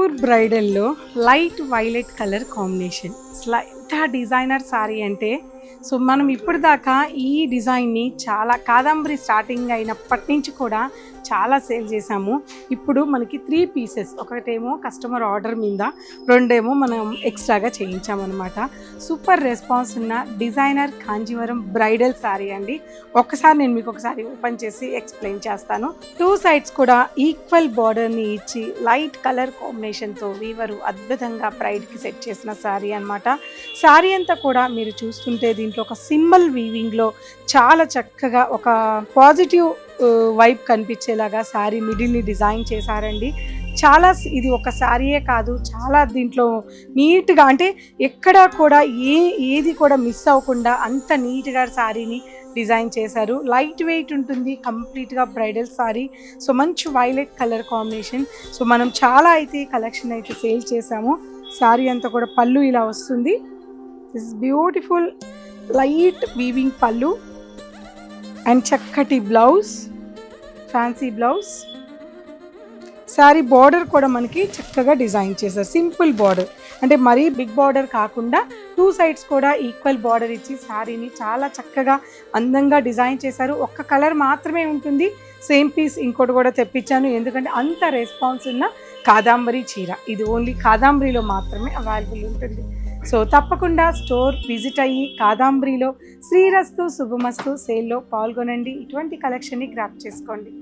Pure బ్రైడల్లో light violet colour combination. అసలు ఎంత డిజైనర్ సారీ అంటే, సో మనం ఇప్పుడు దాకా ఈ డిజైన్ని చాలా కాదంబరి స్టార్టింగ్ అయినప్పటి నుంచి కూడా చాలా సేల్ చేసాము. ఇప్పుడు మనకి 3 పీసెస్, ఒకటేమో కస్టమర్ ఆర్డర్ మీద, రెండేమో మనం ఎక్స్ట్రాగా చేయించామన్నమాట. సూపర్ రెస్పాన్స్ ఉన్న డిజైనర్ కాంజీవరం బ్రైడల్ శారీ అండి. ఒక్కసారి నేను మీకు ఒకసారి ఓపెన్ చేసి ఎక్స్ప్లెయిన్ చేస్తాను. 2 సైడ్స్ కూడా ఈక్వల్ బార్డర్ని ఇచ్చి లైట్ కలర్ కాంబినేషన్తో వీవరు అద్భుతంగా బ్రైడ్కి సెట్ చేసిన శారీ అనమాట. శారీ అంతా కూడా మీరు చూస్తుంటే దీంట్లో ఒక సింబల్ వీవింగ్లో చాలా చక్కగా ఒక పాజిటివ్ వైబ్ కనిపించేలాగా శారీ మిడిల్ని డిజైన్ చేశారండి. చాలా ఇది ఒక శారీయే కాదు, చాలా దీంట్లో నీట్గా అంటే ఎక్కడా కూడా ఏది కూడా మిస్ అవ్వకుండా అంత నీట్గా శారీని డిజైన్ చేశారు. లైట్ వెయిట్ ఉంటుంది కంప్లీట్గా బ్రైడల్ శారీ. సో మంచి వైలెట్ కలర్ కాంబినేషన్. సో మనం చాలా అయితే కలెక్షన్ అయితే సేల్ చేసాము. శారీ అంతా కూడా పళ్ళు ఇలా వస్తుంది. దిస్ బ్యూటిఫుల్ లైట్ వీవింగ్ పళ్ళు అండ్ చక్కటి blouse, fancy blouse. Sari border కూడా మనకి చక్కగా డిజైన్ చేశారు. సింపుల్ బార్డర్ అంటే మరీ బిగ్ బార్డర్ కాకుండా 2 సైడ్స్ కూడా ఈక్వల్ బార్డర్ ఇచ్చి శారీని చాలా చక్కగా అందంగా డిజైన్ చేశారు. ఒక్క కలర్ మాత్రమే ఉంటుంది. సేమ్ పీస్ ఇంకోటి కూడా తెప్పించాను, ఎందుకంటే అంత రెస్పాన్స్ ఉన్న కాదాంబరి చీర ఇది ఓన్లీ కాదాంబరిలో మాత్రమే అవైలబుల్ ఉంటుంది. సో తప్పకుండా స్టోర్ విజిట్ అయ్యి కాదాంబరిలో శ్రీరస్తు శుభమస్తు సేల్లో పాల్గొనండి. ఇటువంటి కలెక్షన్ని గ్రాప్ చేసుకోండి.